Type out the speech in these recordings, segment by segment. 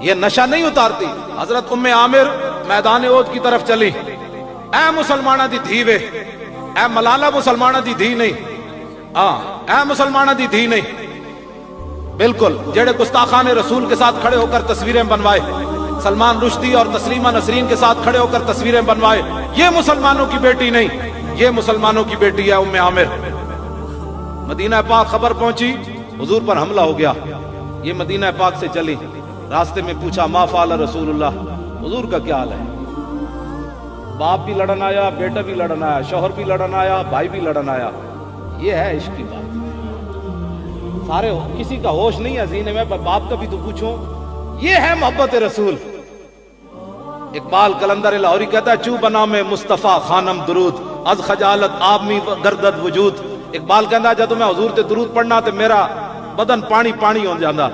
یہ نشہ نہیں اتارتی. حضرت ام عامر میدان احد کی طرف چلی. اے مسلمانہ دی دھی وے, اے ملالہ مسلمانہ دی دھی نہیں, اے مسلمانہ دی دھی نہیں, بالکل جڑے گستاخان رسول کے ساتھ کھڑے ہو کر تصویریں بنوائے, سلمان رشدی اور تسلیمہ نسرین کے ساتھ کھڑے ہو کر تصویریں بنوائے, یہ مسلمانوں کی بیٹی نہیں, یہ مسلمانوں کی بیٹی ہے ام عامر. مدینہ پاک خبر پہنچی, حضور پر حملہ ہو گیا. یہ مدینہ پاک سے چلی, راستے میں پوچھا ما فعل رسول اللہ, حضور کا کیا حال ہے؟ باپ بھی لڑن آیا, بیٹا بھی لڑن آیا, شوہر بھی لڑن آیا, بھائی بھی لڑن آیا. یہ ہے عشق کی بات. سارے کسی کا ہوش نہیں ہے سینے میں, باپ کا بھی تو پوچھو. یہ ہے محبت رسول. اقبال قلندر لاہوری کہتا ہے چو بنا میں مصطفیٰ خانم درود از خجالت آب می گردد وجود. اقبال کہتا ہے جب میں حضور تے درود پڑھنا تے میرا بدن پانی پانی ہو جاندہ.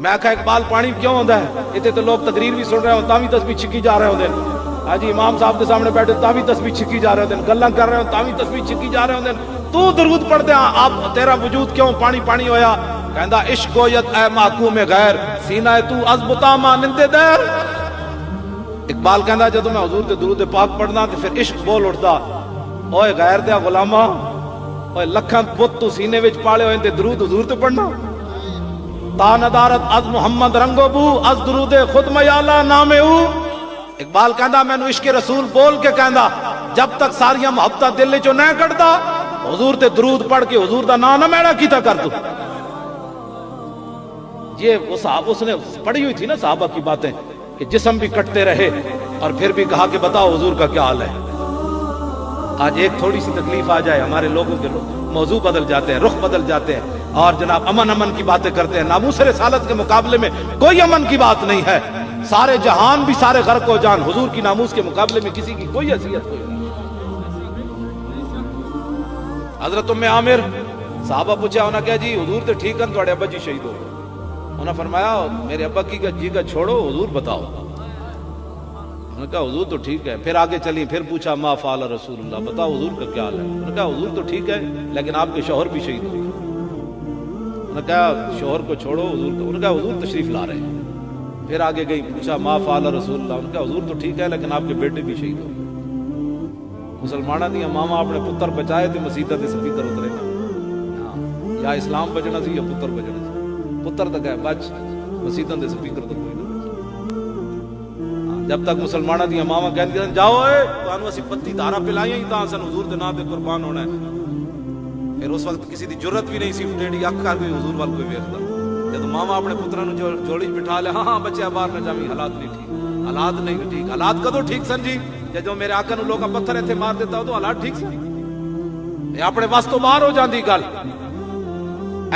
میں کہا اقبال پانی کیوں ہوتا ہے؟ اتنے تو لوگ تقریر بھی سن رہے ہوں تاوی تسبیح چھکی جا رہے ہوتے ہیں. حاجی امام صاحب کے سامنے بیٹھے تاوی تسبیح چھکی جا رہے ہوتے ہیں, گلاں کر رہے ہوں تاوی تسبیح چھکی جا رہے ہوتے ہیں. تو درود پڑھ دے آپ, تیرا وجود کیوں پانی پانی ہویا؟ کہندا عشق گویت اے محکوم غیر سینہ تو از بتا مانندے دیر. اقبال کہندا جدوں میں حضور تے درود پاک پڑھنا تے پھر عشق بول اٹھدا, اوئے غیر دے غلاماں, اوئے لکھاں بت تو سینے وچ پالے ہوئے تے درود حضور تے پڑھنا. تا ندارت از محمد رنگو بو از درود خود میالا نام او. اقبال کہندا مینوں عشق رسول بول کے کہندا جب تک ساریاں محبتاں دل چوں نہ کڈدا حضور تے درود پڑھ کے حضور دا نام نہ میڑا کیتا کر تو. یہ اس نے پڑھی ہوئی تھی نا صحابہ کی باتیں کہ جسم بھی کٹتے رہے اور پھر بھی کہا کہ بتاؤ حضور کا کیا حال ہے. آج ایک تھوڑی سی تکلیف آ جائے ہمارے لوگوں کے موضوع بدل جاتے ہیں, رخ بدل جاتے ہیں, اور جناب امن کی باتیں کرتے ہیں. ناموس رسالت کے مقابلے میں کوئی امن کی بات نہیں ہے. سارے جہان بھی سارے غرق ہو جان, حضور کی ناموس کے مقابلے میں کسی کی کوئی حیثیت کوئی نہیں. حضرت ام عامر صحابہ پوچھا, انہوں نے کہا جی حضور تے ٹھیک ہیں, تھوڑے ابا جی شہید ہو گئے. انہوں نے فرمایا میرے ابا کی جی کا چھوڑو, حضور بتاؤ. انہوں نے کہا حضور تو ٹھیک ہے. پھر آگے چلی, پھر پوچھا ما فعل رسول اللہ, بتاؤ حضور کا کیا حال ہے؟ انہوں نے کہا حضور تو ٹھیک ہے لیکن آپ کے شوہر بھی شہید ہو گئے. انہوں نے کہا شوہر کو چھوڑو, حضور کو. انہوں نے کہا حضور تشریف لا رہے ہیں. پھر آگے گئی, پوچھا ما فعل رسول اللہ. انہوں نے کہا حضور تو ٹھیک ہے لیکن آپ کے بیٹے بھی شہید ہو گئے. مسلمانہ دیا ماما اپنے پتر بچائے تے مسیطہ دے سپیکر اترے نا, یا اسلام بچنا سی یا پتر بچنا سی. پتر تک ہے بچ, مسیطہ دے سپیکر تک کوئی نہ بچ. جب تک مسلمانہ دیا ماما کہندی ہیں جاؤ اے تانوں اسی پتی دھارا پلائیاں ہی تاں سن حضور دے نام تے قربان ہونا ہے. پھر اس وقت کسی دی جرت بھی نہیں سی ٹیڑی اکھ کر کوئی حضور وال کوئی ویکھدا. جب ماما اپنے پتراں نوں جوڑی بٹھا لے, ہاں بچے باہر نہ جاویں, حالات نہیں ٹھیک, حالات نہیں ٹھیک. حالات کدوں ٹھیک سن جی؟ جو میرے آقا نو لوگا پتھر ایتھے مار دیتا ہو تو حالات ٹھیک سی. یہ اپنے واسطوں باہر ہو جاندی گل.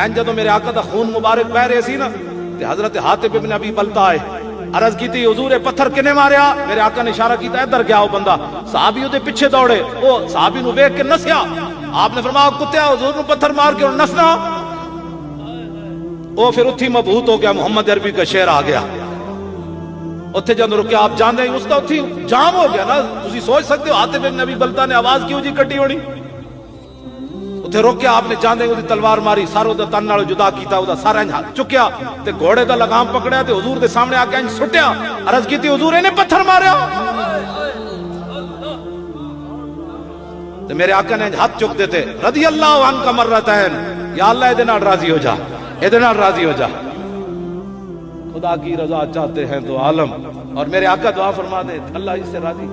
این جدو میرے آقا دا خون مبارک بہ رہے سی نا تے حضرت حاتب ابن ابی بلتا آئے, عرض کی تھی حضور پتھر کنے ماریا؟ میرے آقا نے اشارہ کیتا ادھر گیا وہ بندہ. صحابی دے پیچھے دوڑے, وہ صحابی نو ویکھ کے نسیا. آپ نے فرمایا کتیا حضور نو پتھر مار کے نسنا. وہ پھر اتھی مبہوت ہو گیا, محمد عربی کا شعر آ گیا. اتھے جب رکے آپ جان دیں اس کا اتھی جام ہو گیا نا. تسی سوچ سکتے ہو حاتب ابن ابی بلتا نے آواز کیوں جی کٹی ہونی. اتھے روکیا آپ نے, جان دیں وہ تلوار ماری, سارو دا تن نال جدا کیتا, وہ سارا انج چکیا تے گھوڑے دا لگام پکڑیا تے حضور دے سامنے آ کے انج سٹیا. عرض کیتی حضور نے پتھر ماریا. تے میرے آقا نے ہاتھ چک دیتے, رضی اللہ عنہ مرتین, یا اللہ اے دے نال راضی ہو جا, اے دے نال راضی ہو جا. خدا کی رضا چاہتے ہیں تو عالم, اور میرے آقا دعا فرما دے اللہ اس سے راضی,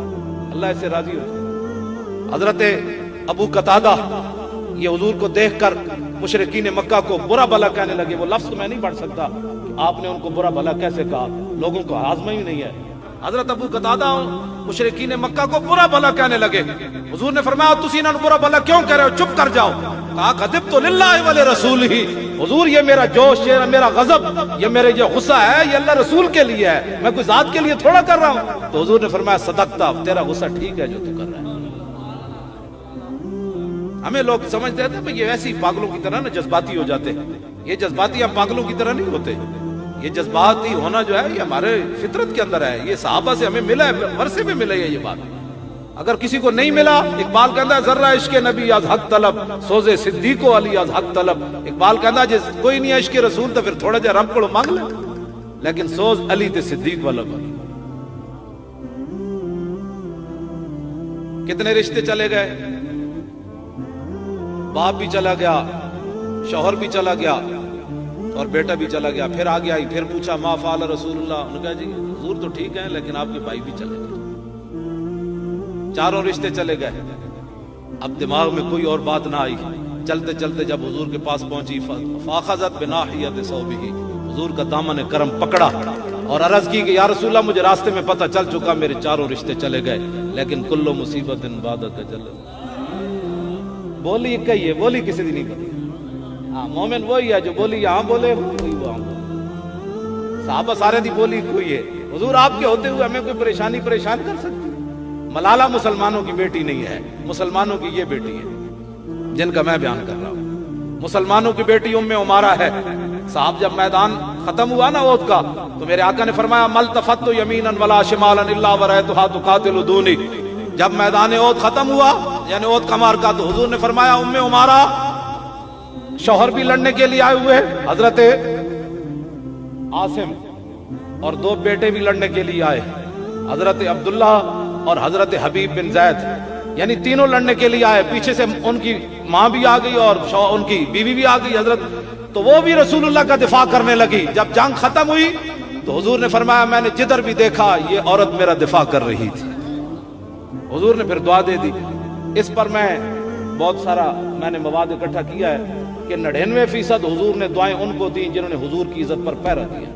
اللہ اس سے راضی ہو. حضرت ابو قتادہ یہ حضور کو دیکھ کر مشرکین مکہ کو برا بھلا کہنے لگے. وہ لفظ میں نہیں پڑھ سکتا, آپ نے ان کو برا بھلا کیسے کہا, لوگوں کو ہاضمہ ہی نہیں ہے. حضرت ابو قتادہ مشرکین مکہ کو برا بھلا کہنے لگے. حضور نے فرمایا تسی انہاں برا بھلا کیوں کہہ رہے ہو, چپ کر جاؤ. کہا غضبت للہ ولرسولہ, حضور یہ میرا جوش, یہ میرا غضب, یہ میرے جو غصہ ہے یہ اللہ رسول کے لیے ہے, میں کوئی ذات کے لیے تھوڑا کر رہا ہوں. تو حضور نے فرمایا صدقتا, تیرا غصہ ٹھیک ہے جو تو کر رہا ہے. ہمیں لوگ سمجھتے ہیں کہ یہ ایسی پاگلوں کی طرح نا جذباتی ہو جاتے ہیں. یہ جذباتی ہم پاگلوں کی طرح نہیں ہوتے. یہ جذباتی ہونا جو ہے یہ ہمارے فطرت کے اندر ہے. یہ صحابہ سے ہمیں ملا ہے, ورثے میں ملا ہے یہ بات. اگر کسی کو نہیں ملا, اقبال کہتا ہے ذرہ عشق نبی از حق طلب, سوزے صدیق و علی از حق طلب. اقبال کہتا ہے جس کوئی نہیں عشق رسول تو پھر تھوڑا جا رب کو مانگ لے. لیکن سوز علی تے صدیق والا بنی. کتنے رشتے چلے گئے، باپ بھی چلا گیا، شوہر بھی چلا گیا اور بیٹا بھی چلا گیا. پھر آگے آئی، پھر پوچھا ما فعل رسول اللہ. انہوں نے کہا جی حضور تو ٹھیک ہے لیکن آپ کے بھائی بھی چلے گئے. چاروں رشتے چلے گئے. اب دماغ میں کوئی اور بات نہ آئی. چلتے چلتے جب حضور کے پاس پہنچی، فاخذت بناحیت ثوبہ، حضور کا دامن کرم پکڑا اور عرض کی کہ یا رسول اللہ مجھے راستے میں پتہ چل چکا میرے چاروں رشتے چلے گئے، لیکن کل مصیبت بعدک اجل. بولی کہی ہے، بولی کسی دی نہیں پتی. ہاں مومن وہی ہے جو بولی یہاں بولے وہی وہاں بولے. صحابہ سارے دی بولی کوئی ہے. حضور آپ کے ہوتے ہوئے ہمیں کوئی پریشانی پریشان کر سکتی؟ ملالہ مسلمانوں کی بیٹی نہیں ہے، مسلمانوں کی یہ بیٹی ہے جن کا میں بیان کر رہا ہوں. مسلمانوں کی بیٹی ام عمارہ ہے. صاحب جب میدان ختم ہوا نا احد کا تو میرے آقا نے فرمایا ملتفت یمینا ولا شمالا الا ورأیتها تقاتل دونی. جب میدان احد ختم ہوا یعنی احد کا معرکہ تو حضور نے فرمایا ام عمارہ، شوہر بھی لڑنے کے لیے آئے ہوئے حضرت عاصم اور دو بیٹے بھی لڑنے کے لیے آئے، حضرت عبداللہ اور حضرت حبیب بن زید، یعنی تینوں لڑنے کے لیے آئے. پیچھے سے ان کی ماں بھی آ گئی اور ان کی بیوی بھی آ گئی حضرت، تو وہ بھی رسول اللہ کا دفاع کرنے لگی. جب جنگ ختم ہوئی تو حضور نے فرمایا میں نے جدھر بھی دیکھا یہ عورت میرا دفاع کر رہی تھی. حضور نے پھر دعا دے دی. اس پر میں بہت سارا میں نے مواد اکٹھا کیا ہے کہ 99% حضور نے دعائیں ان کو دیں جنہوں نے حضور کی عزت پر پہرا دیا.